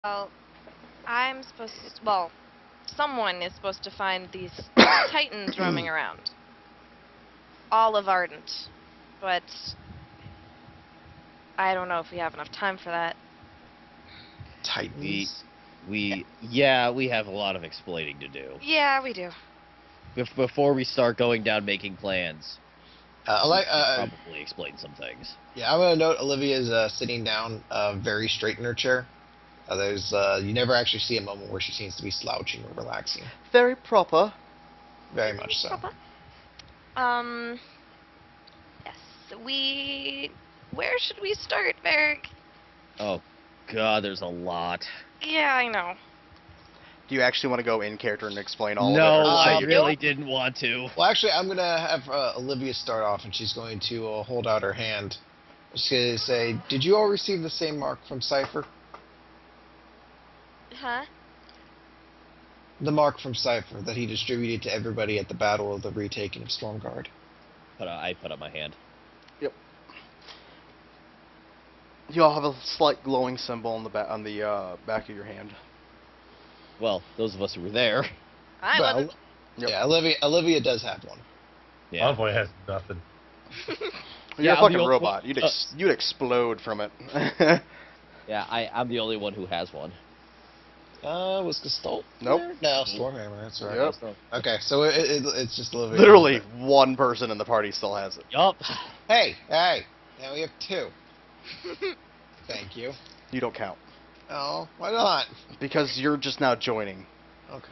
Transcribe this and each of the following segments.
Well, I'm supposed to. Well, someone is supposed to find these titans roaming around. All of Ardent. But I don't know if we have enough time for that. Titans. Yeah, we have a lot of explaining to do. Yeah, we do. Before we start going down making plans, we should probably explain some things. Yeah, I'm gonna note Olivia's sitting down, very straight in her chair. You never actually see a moment where she seems to be slouching or relaxing. Very proper. Very much so. Papa? Um. Yes, Where should we start, Varric? Oh, God, there's a lot. Yeah, I know. Do you actually want to go in character and explain all No, of it? I Or really didn't want to. Well, actually, I'm gonna have Olivia start off, and she's going to hold out her hand. She's gonna say, "Did you all receive the same mark from Cipher? Huh? The mark from Cipher that he distributed to everybody at the Battle of the Retaking of Stormguard." I put up my hand. Yep. You all have a slight glowing symbol on the back of your hand. Well, those of us who were there. I Well, wasn't. Yep. Yeah, Olivia does have one. Yeah. Envoy has nothing. You're a I'm the fucking only robot. one- You'd explode from it. Yeah, I'm the only one who has one. Was Gestalt? Nope. there? No, Stormhammer. That's right. Yep. Okay, so it's just Olivia. Literally, one person in the party still has it. Yup. Hey, now we have two. Thank you. You don't count. Oh, why not? Because you're just now joining. Okay.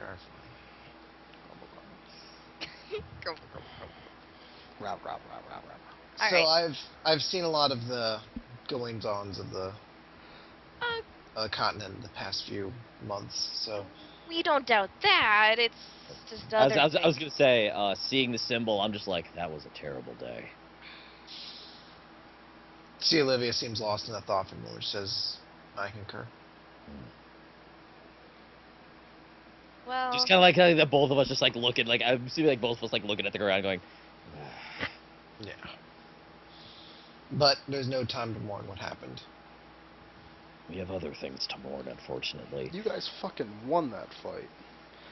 Go. Rap. So Alright. I've seen a lot of the goings-ons of the continent in the past few months. So We don't doubt that. It's just I other was things. gonna say, seeing the symbol, I'm just like, that was a terrible day. see, Olivia seems lost in a thought for a moment. She says, "I concur." Well, Just kind of like how that both of us just like looking, like I'm assuming like both of us like looking at the ground, going, Yeah. But there's no time to mourn what happened. we have other things to mourn, unfortunately. You guys fucking won that fight.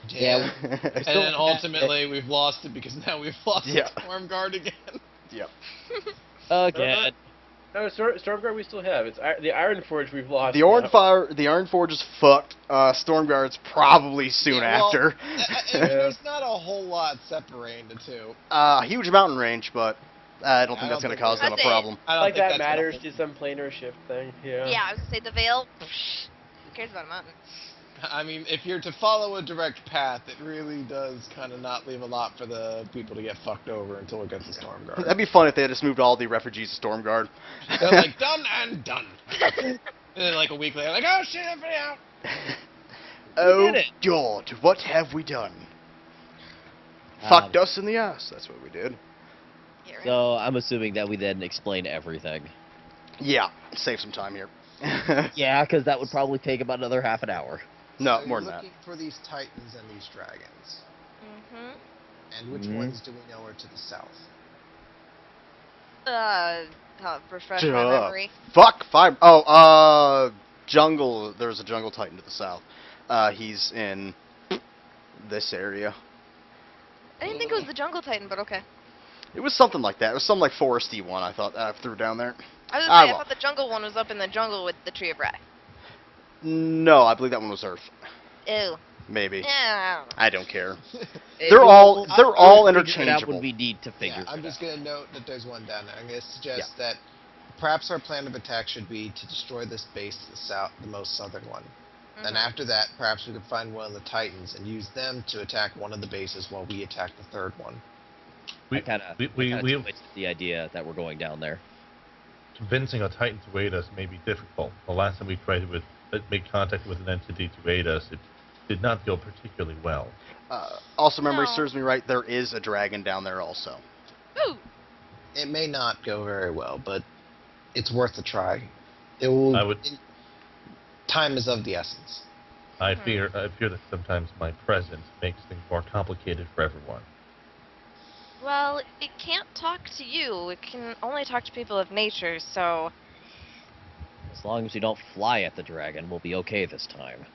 Yeah, And then ultimately we've lost it because now we've lost Yeah. the Stormguard again. Yep. Again. No, Stormguard we still have. It's the Iron Forge we've lost. The Iron Forge is fucked. Stormguard's probably soon Yeah, well, after. I mean, there's not a whole lot separating the two. Huge mountain range, but I don't think I that's don't going to think cause them a that's it. problem. I don't Like think that that's gonna matters hold- to some planar shift thing. Yeah. yeah, I was gonna say the veil. Who cares about a mountain? I mean, if you're to follow a direct path, it really does kind of not leave a lot for the people to get fucked over until it gets to Stormguard. That'd be fun if they had just moved all the refugees to Stormguard. They're like, done and done. And then like a week later, like, oh shit, everybody out. Oh did it. God, what have we done? Um, Fucked us in the ass. That's what we did. Yeah, right. So I'm assuming that we then explain everything. Yeah, save some time here. Yeah, because that would probably take about another half an hour. No, So more you're than that. looking for these titans and these dragons. Mm-hmm. And which Mhm. ones do we know are to the south? Refresh my Duh. memory. Fuck, fire. Oh, jungle. There's a jungle titan to the south. He's in this area. I didn't think it was the Jungle Titan, but okay. It was something like that. It was some like foresty one. I thought I threw down there. I was Ah, gonna say, I well. thought the jungle one was up in the jungle with the Tree of Wrath. No, I believe that one was Earth. Ew. Maybe. Yeah. I don't care. It- They're all we'll they're all figure it out interchangeable. when we need to figure Yeah, I'm it just out. going to note that there's one down there. I'm going to suggest that perhaps our plan of attack should be to destroy this base to the south, the most southern one. Then Mhm. after that, perhaps we could find one of the titans and use them to attack one of the bases while we attack the third one. We, I kind of we twisted the idea that we're going down there. convincing a Titan to aid us may be difficult. The last time we tried to make contact with an entity to aid us, it did not go particularly well. Also, memory No. serves me right. There is a dragon down there also. Ooh. It may not go very well, but it's worth a try. It will. I would- Time is of the essence. I fear that sometimes my presence makes things more complicated for everyone. Well, it can't talk to you. It can only talk to people of nature, so... As long as we don't fly at the dragon, we'll be okay this time.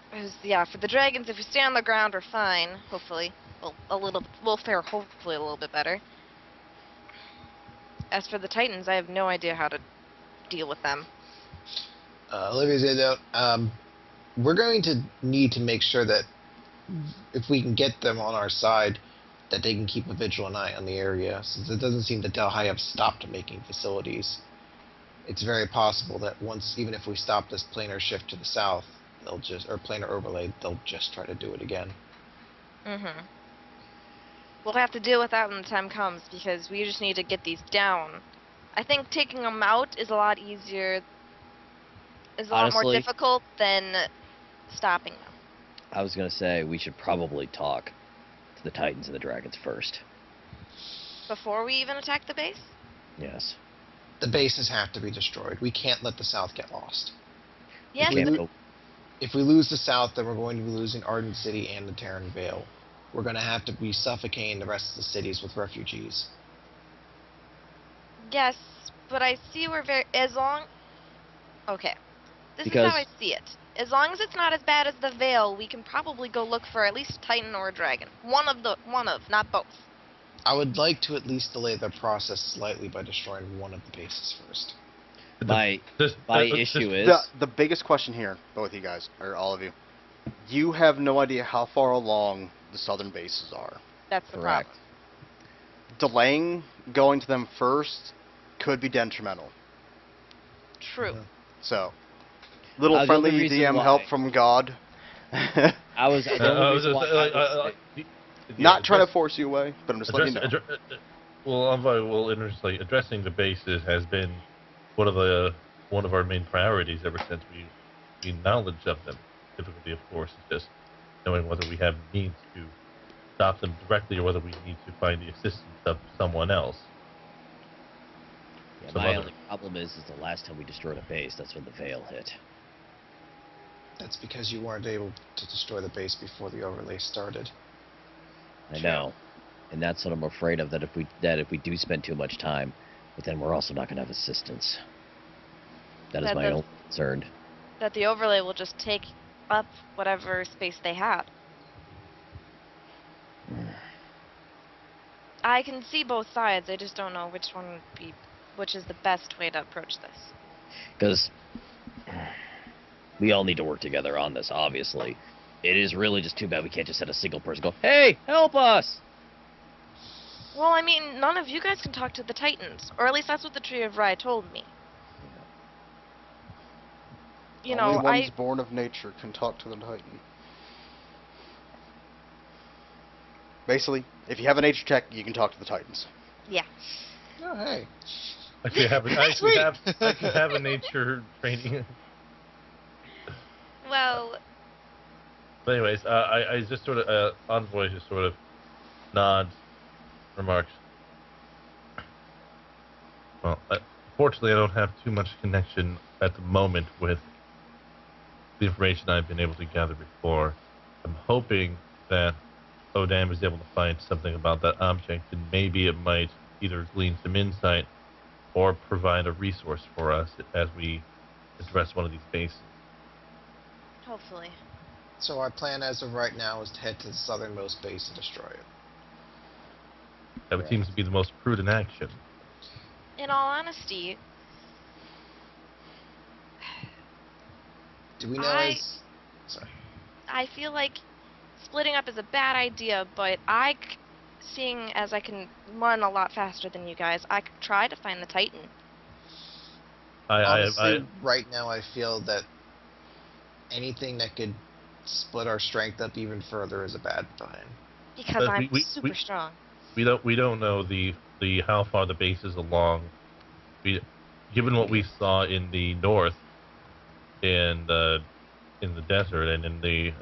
Yeah, for the dragons, if we stay on the ground, we're fine. Hopefully, we'll fare hopefully a little bit better. As for the Titans, I have no idea how to deal with them. Olivia said, we're going to need to make sure that if we can get them on our side, that they can keep a vigilant eye on the area, since it doesn't seem that Delhi have stopped making facilities. It's very possible that even if we stop this planar shift to the south, or planar overlay, they'll just try to do it again. Mm-hmm. We'll have to deal with that when the time comes, because we just need to get these down. I think taking them out is a lot easier, is a lot more difficult than stopping them. I was going to say, we should probably talk to the Titans and the Dragons first. Before we even attack the base? Yes. The bases have to be destroyed. We can't let the south get lost. Yes. If we lose the south, then we're going to be losing Ardent City and the Terran Vale. We're going to have to be suffocating the rest of the cities with refugees. Yes, but I see we're Okay. This is how I see it. As long as it's not as bad as the Vale, we can probably go look for at least a Titan or a Dragon. One of, not both. I would like to at least delay the process slightly by destroying one of the bases first. My issue is... The biggest question here, both of you guys, or all of you, you have no idea how far along the southern bases are. That's the problem. Delaying going to them first could be detrimental. True. So, little friendly DM help from God. Not trying to force you away, but I'm just letting you know. Interestingly, addressing the bases has been one of our main priorities ever since we gained knowledge of them. Difficulty, of course, is just knowing whether we have means to stop them directly or whether we need to find the assistance of someone else. Yeah, my only problem is the last time we destroyed a base, that's when the Vale hit. That's because you weren't able to destroy the base before the overlay started. I know, and that's what I'm afraid of. That if we do spend too much time, but then we're also not going to have assistance. That is my only concern. That the overlay will just take up whatever space they have. I can see both sides. I just don't know which is the best way to approach this. Because we all need to work together on this, obviously. It is really just too bad we can't just have a single person go, "Hey, help us!" Well, I mean, none of you guys can talk to the Titans. Or at least that's what the Tree of Rye told me. You know, only ones born of nature can talk to the Titan. Basically, if you have a nature check, you can talk to the Titans. Yeah. Oh, hey. I could have a nature training. Well. But anyways, I just sort of Envoy just sort of nods, remarks. Well, fortunately, I don't have too much connection at the moment with the information I've been able to gather before. I'm hoping that Odam is able to find something about that object, and maybe it might either glean some insight or provide a resource for us as we address one of these bases. Hopefully. So our plan as of right now is to head to the southernmost base and destroy it. That seems to be the most prudent action. In all honesty, do we know I feel like splitting up is a bad idea, but seeing as I can run a lot faster than you guys, I could try to find the Titan. Honestly, right now I feel that anything that could split our strength up even further is a bad plan. Because I'm super strong. We don't know the how far the base is along. Given what we saw in the north, in the desert, and in the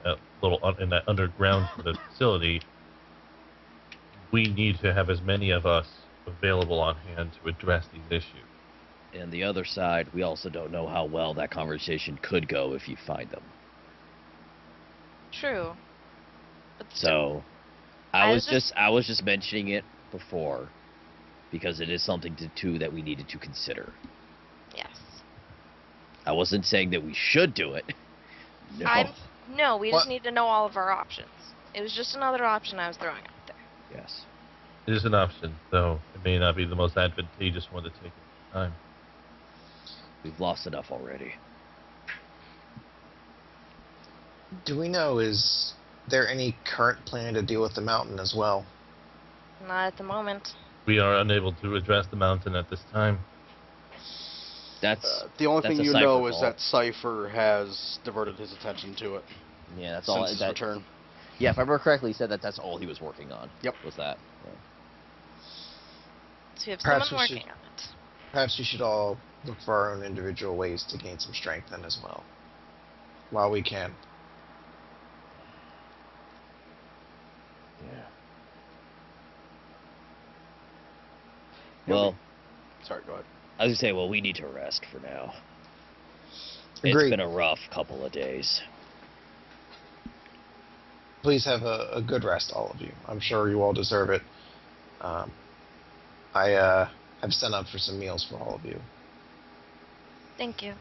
in that underground facility, we need to have as many of us available on hand to address these issues. And the other side, we also don't know how well that conversation could go if you find them. True. But so, I was just mentioning it before, because it is something that we needed to consider. Yes. I wasn't saying that we should do it. No. No, we just What? need to know all of our options. It was just another option I was throwing out there. Yes. It is an option, though it may not be the most advantageous one to take at the time. We've lost enough already. Do we know, is there any current plan to deal with the mountain as well? Not at the moment. We are unable to address the mountain at this time. That's The only that's thing a you Cypher know is call. that Cypher has diverted his attention to it Yeah, that's all. since his That, return. yeah, if I remember correctly, he said that that's all he was working on. Yep. Was that? Yeah. So we have Perhaps someone we working should- on it. Perhaps we should all look for our own individual ways to gain some strength then as well. While we can. Yeah. Yeah, Well, Sorry, go ahead. I was gonna say, well, we need to rest for now. It's Agreed. been a rough couple of days. Please have a good rest, all of you. I'm sure you all deserve it. I have sent up for some meals for all of you. Thank you.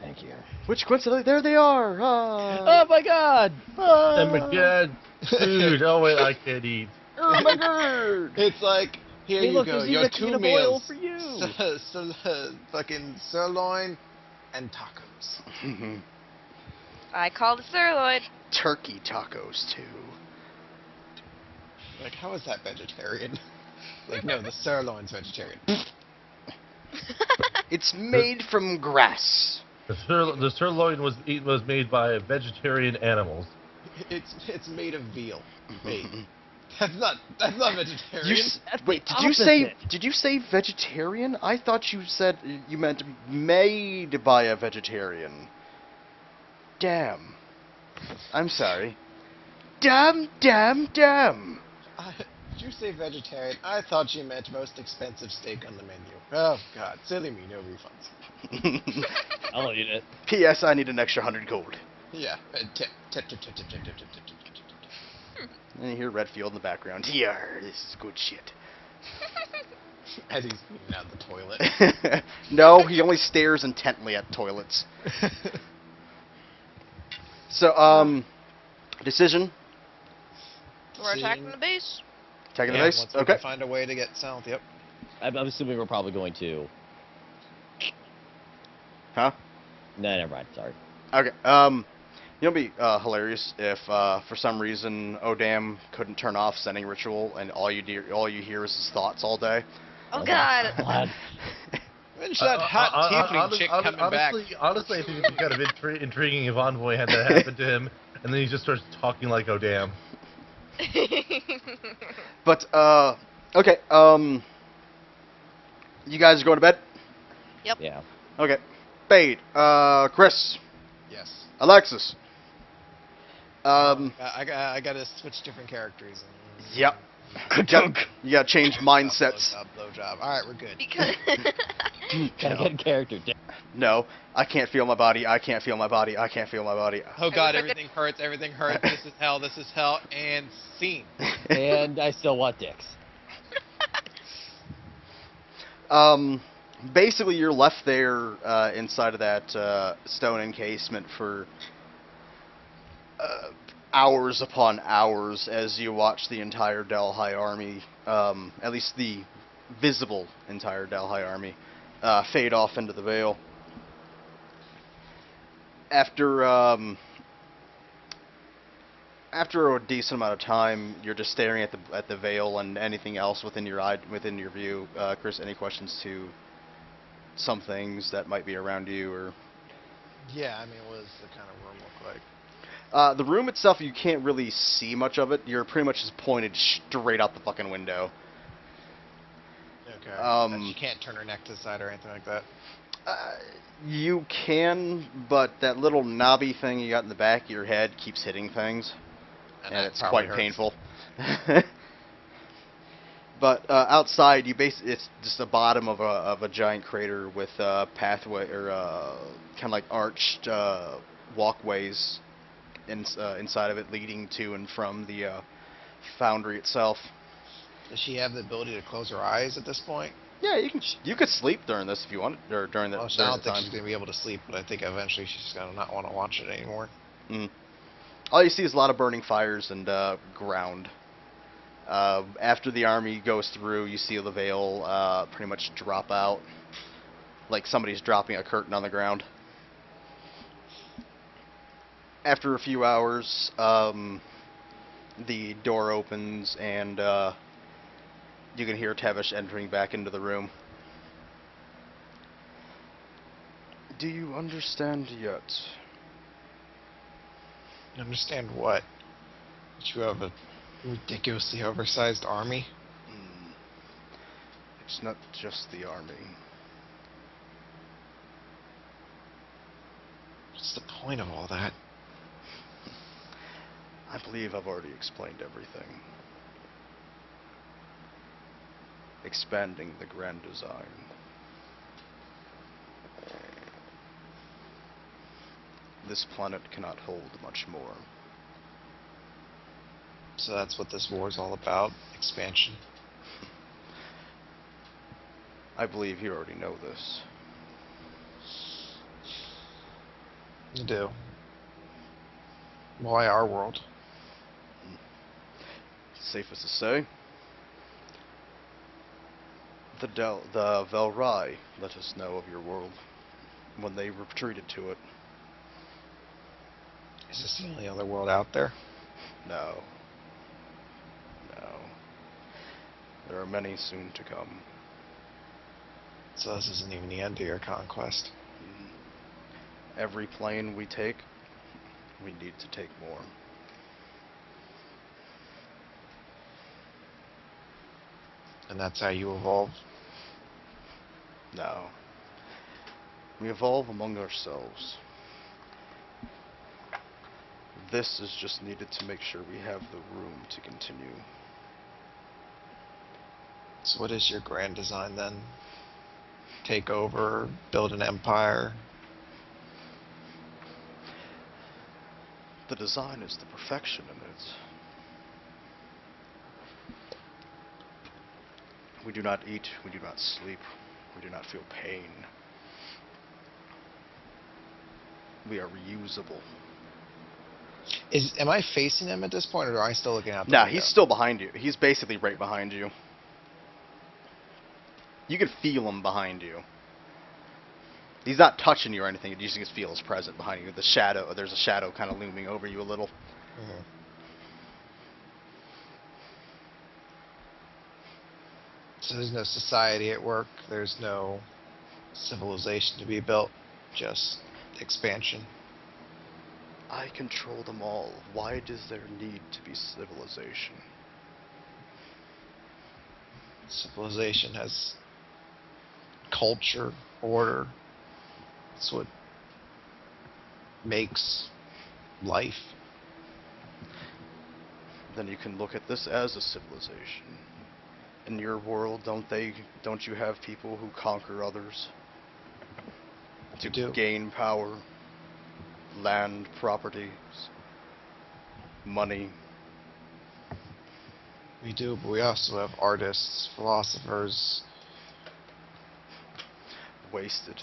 Thank you. Which coincidentally, there they are! Oh my God! Ah! Oh my god! Food! Oh wait, I can't eat. Oh my God! It's like, here Hey, you look, go, there's your even a two can of oil meals. for you. Fucking sirloin and tacos. Mhm. I call the sirloin. Turkey tacos, too. Like, how is that vegetarian? Like, no, the sirloin's vegetarian. It's made from grass. The sirloin was made by vegetarian animals. It's made of veal. Wait, that's not vegetarian. You wait, did you say vegetarian? I thought you said you meant made by a vegetarian. Damn. I'm sorry. Damn. Did you say vegetarian? I thought you meant most expensive steak on the menu. Oh God, silly me, no refunds. I'll eat it. P.S. I need an extra 100 gold. Yeah, tip. And you hear Redfield in the background. Yeah, this is good shit. As he's cleaning out the toilet. No, he only stares intently at toilets. So, decision. We're attacking the base. Taking the Yeah, base. once we Okay. can find a way to get south. Yep. I'm assuming we're probably going to. Huh? No, never mind. Sorry. Okay. It'd be hilarious if, for some reason, Odam couldn't turn off sending ritual, and all you hear is his thoughts all day. Oh God. God. When's that hot tiefling chick coming back? Honestly, I think it'd be kind of intriguing if Envoy had that happen to him, and then he just starts talking like, "Oh damn." But okay. You guys are going to bed? Yep. Yeah. Okay. Bade. Chris. Yes. Alexis. I gotta switch different characters. Yep. You gotta change mindsets. Blowjob. All right, we're good. Because Gotta get a character. No, I can't feel my body. I can't feel my body. I can't feel my body. Oh God, everything hurts. Everything hurts. This is hell. This is hell. And scene. And I still want dicks. Basically, you're left there inside of that stone encasement for hours upon hours as you watch the entire Delhi army, at least the visible entire Delhi army, fade off into the Vale. After a decent amount of time, you're just staring at the Vale and anything else within your view. Chris, any questions to some things that might be around you, or? Yeah, I mean, what does the kind of room look like? The room itself, you can't really see much of it. You're pretty much just pointed straight out the fucking window. Okay. She can't turn her neck to the side or anything like that. You can, but that little knobby thing you got in the back of your head keeps hitting things, and that it's probably quite hurts. painful. But outside, it's just the bottom of a giant crater with pathway or kind of like arched walkways inside of it, leading to and from the foundry itself. Does she have the ability to close her eyes at this point? Yeah, you could sleep during this if you want, or during the Well, I during don't the think time. she's gonna be able to sleep, but I think eventually she's gonna not want to watch it anymore. Mm. All you see is a lot of burning fires and ground. After the army goes through, you see the veil pretty much drop out, like somebody's dropping a curtain on the ground. After a few hours, the door opens and you can hear Tevish entering back into the room. Do you understand yet? You understand what? That you have a ridiculously oversized army? Hmm. It's not just the army. What's the point of all that? I believe I've already explained everything. Expanding the grand design. This planet cannot hold much more. So that's what this war is all about? Expansion? I believe you already know this. You do. Why our world? Safest to say. The Velrai let us know of your world when they retreated to it. Is this the only other world out there? No. No. There are many soon to come. So this isn't even the end of your conquest. Every plane we take, we need to take more. And that's how you evolve? No. We evolve among ourselves. This is just needed to make sure we have the room to continue. So what is your grand design then? Take over, build an empire? The design is the perfection in it. We do not eat, we do not sleep, we do not feel pain. We are reusable. Am I facing him at this point, or am I still looking out the Nah, window? he's still behind you. He's basically right behind you. You can feel him behind you. He's not touching you or anything. You just can feel his presence behind you. The shadow, there's a shadow kind of looming over you a little. Mhm. So there's no society at work, there's no civilization to be built, just expansion. I control them all. Why does there need to be civilization? Civilization has culture, order. That's what makes life. Then you can look at this as a civilization. In your world, don't you have people who conquer others? To You do. gain power, land, properties, money. We do, but we also have artists, philosophers. Wasted.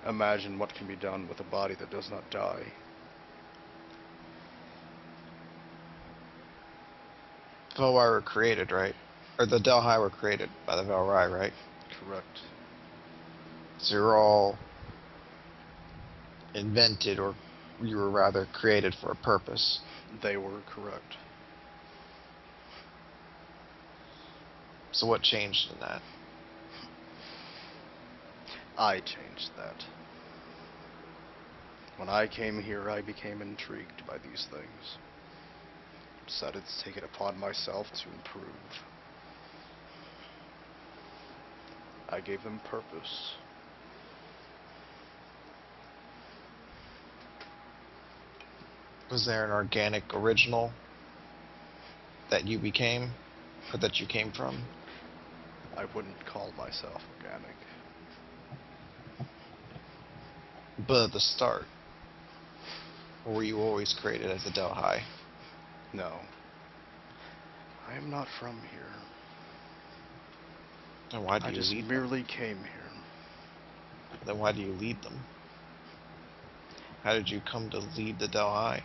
Imagine what can be done with a body that does not die. Velrai were created, right? Or the Delhi were created by the Velrai, right? Correct. So you're all invented, or you were rather created for a purpose. They were correct. So what changed in that? I changed that. When I came here, I became intrigued by these things. Decided to take it upon myself to improve. I gave them purpose. Was there an organic original that you became, or that you came from? I wouldn't call myself organic. But at the start, or were you always created as a Delhi? No. I am not from here. Then why do I you just lead them? merely came here. Then why do you lead them? How did you come to lead the Delhi?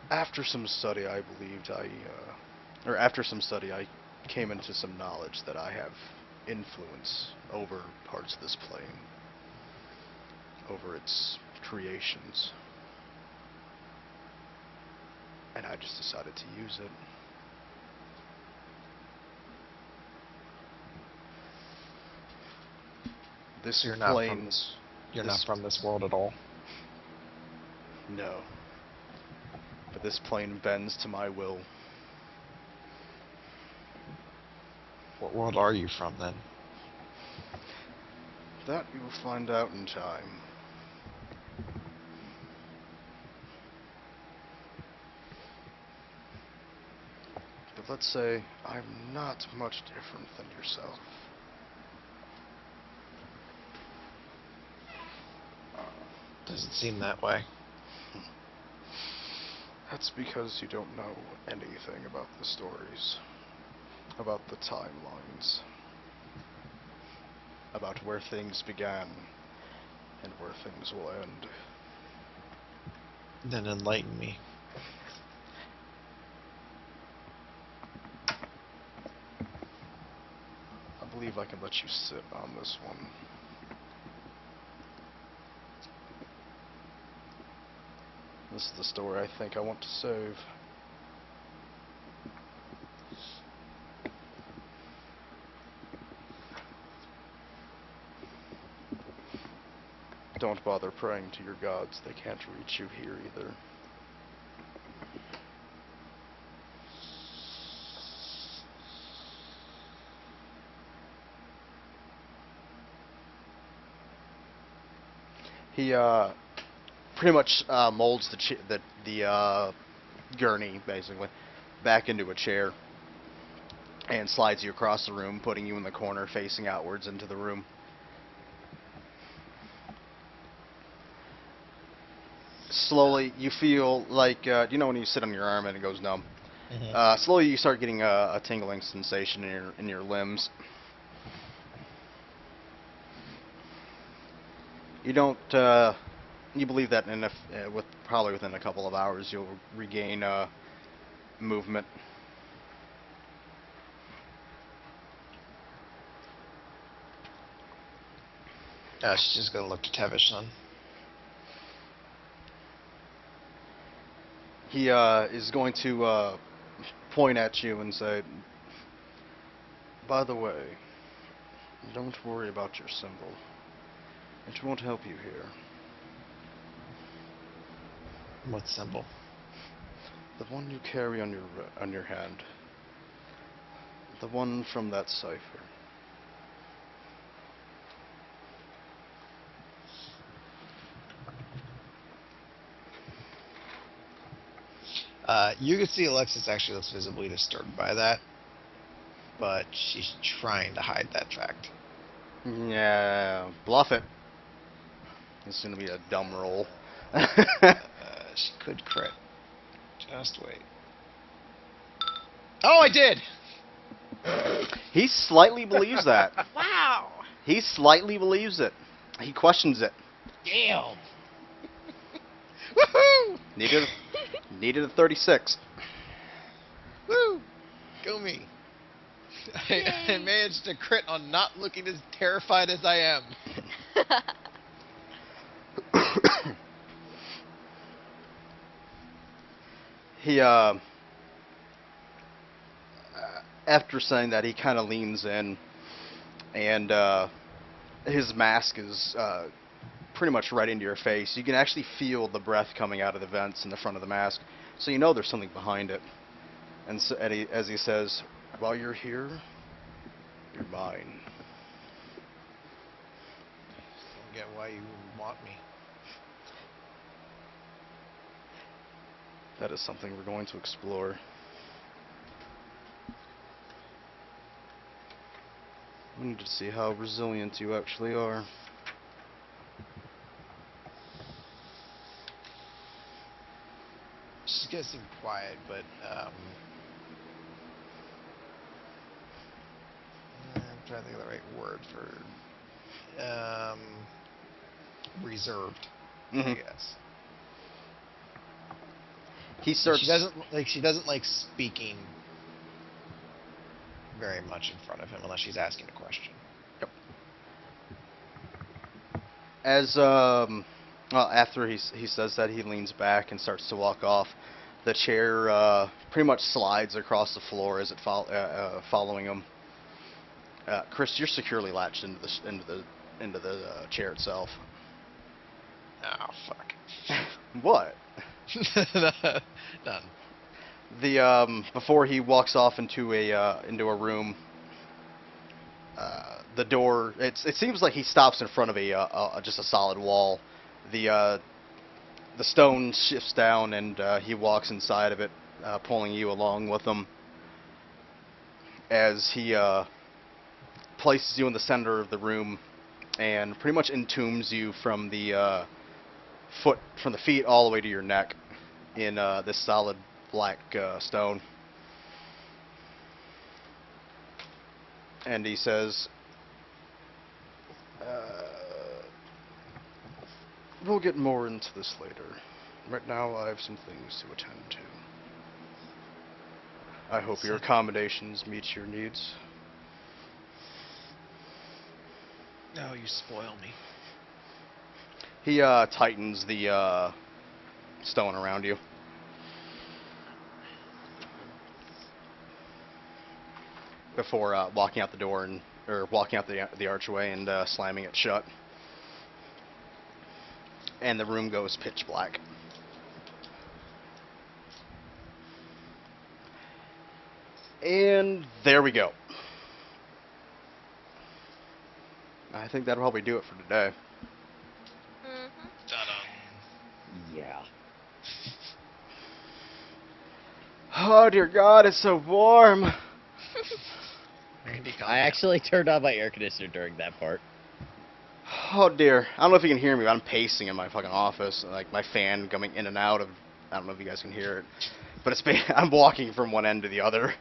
After some study, I came into some knowledge that I have influence over parts of this plane, over its creations. And I just decided to use it. This So you're not plane... from this. You're not from this world at all. No. But this plane bends to my will. What world are you from then? That you will find out in time. But let's say I'm not much different than yourself. Doesn't seem that way. That's because you don't know anything about the stories, about the timelines, about where things began and where things will end. Then enlighten me. I believe I can let you sit on this one. This is the story I think I want to save. Don't bother praying to your gods. They can't reach you here either. He pretty much molds the gurney basically back into a chair and slides you across the room, putting you in the corner facing outwards into the room. Slowly, you feel like, you know when you sit on your arm and it goes numb? Mm-hmm. Slowly you start getting a tingling sensation in your limbs. You don't, you believe that probably within a couple of hours you'll regain movement. She's just gonna look to Tevish, son. He is going to point at you and say, by the way, don't worry about your symbol. It won't help you here. What symbol? The one you carry on your hand. The one from that cipher. You can see Alexis actually looks visibly disturbed by that, but she's trying to hide that fact. Yeah, bluff it. It's gonna be a dumb roll. She could crit. Just wait. Oh, I did! He slightly believes that. Wow. He slightly believes it. He questions it. Damn! Woohoo! Needed a 36. Woo! Go me. I managed to crit on not looking as terrified as I am. He, after saying that, he kind of leans in, and his mask is pretty much right into your face. You can actually feel the breath coming out of the vents in the front of the mask, so you know there's something behind it. And so, as he says, while you're here, you're mine. Don't get why you want me. That is something we're going to explore. We need to see how resilient you actually are. she's gonna seem quiet, but I'm trying to think of the right word for reserved, I guess. He starts. She doesn't like speaking very much in front of him unless she's asking a question. Yep. As well, after he says that, he leans back and starts to walk off. The chair pretty much slides across the floor as it following him. Chris, you're securely latched into the chair itself. Oh fuck. What? None. Before he walks off into a room, the door. It seems like he stops in front of just a solid wall. The stone shifts down and he walks inside of it, pulling you along with him. As he places you in the center of the room, and pretty much entombs you from the feet all the way to your neck in this solid black stone. And he says, we'll get more into this later. Right now I have some things to attend to. I hope your accommodations meet your needs. No, you spoil me. He tightens the stone around you. Before walking out the door or walking out the archway and slamming it shut. And the room goes pitch black. And there we go. I think that'll probably do it for today. Yeah. Oh dear God, it's so warm. Randy, I actually turned on my air conditioner during that part. Oh dear. I don't know if you can hear me, but I'm pacing in my fucking office. Like my fan coming in and out of. I don't know if you guys can hear it, but I'm walking from one end to the other.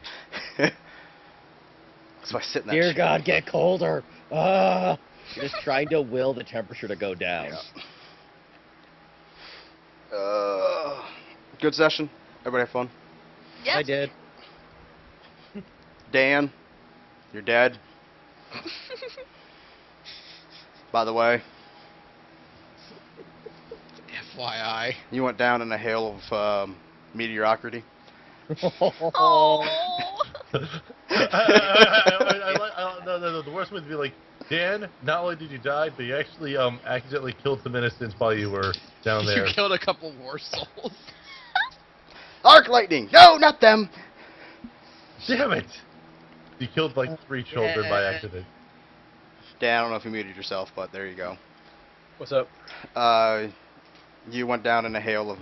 So I sit in that Dear chair. God, get colder. You're just trying to will the temperature to go down. Yeah. Good session. Everybody have fun. Yes. I did. Dan, you're dead. By the way, FYI. you went down in a hail of mediocrity. Oh. No. The worst would be like, Dan, not only did you die, but you actually accidentally killed some innocents while you were down there. You killed a couple war souls. Arc lightning! No, not them! Damn it! You killed like 3 children by accident. Dan, I don't know if you muted yourself, but there you go. What's up? You went down in a hail of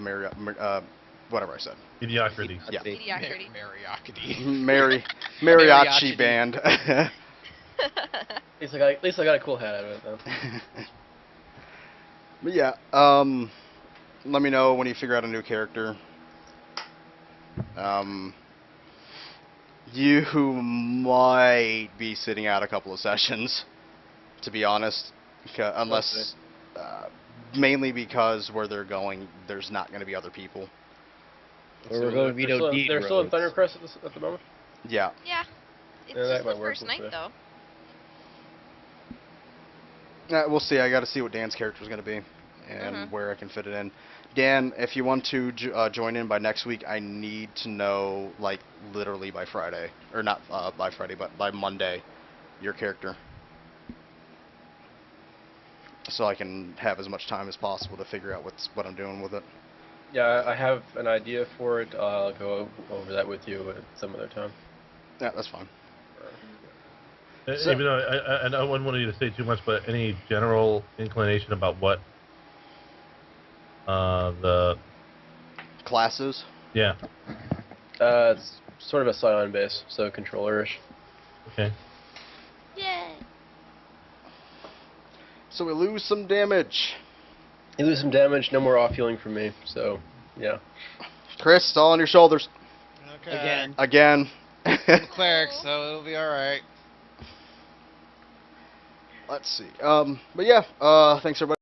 whatever I said. Mediocrity. Yeah. Mediocrity. Mariocrity. Mariachi band. At least I got a cool hat out of it though. But yeah, let me know when you figure out a new character. You might be sitting out a couple of sessions, to be honest, unless mainly because where they're going, there's not going to be other people. Where we're going, we don't need They're still in roads. Thundercrest at the moment. Yeah. Yeah. It's Yeah, that just the might work first night, with though. We'll see. I got to see what Dan's character is going to be and where I can fit it in. Dan, if you want to join in by next week, I need to know, like, literally by Friday. Or not by Friday, but by Monday, your character. So I can have as much time as possible to figure out what I'm doing with it. Yeah, I have an idea for it. I'll go over that with you at some other time. Yeah, that's fine. Even though I wouldn't want you to say too much, but any general inclination about what the Classes? Yeah. It's sort of a Scion base, so controller-ish. Okay. Yay. So we lose some damage. You lose some damage, no more off healing from me, so yeah. Chris, it's all on your shoulders. Okay. Again. I'm a cleric, so it'll be alright. Let's see. But yeah, thanks everybody.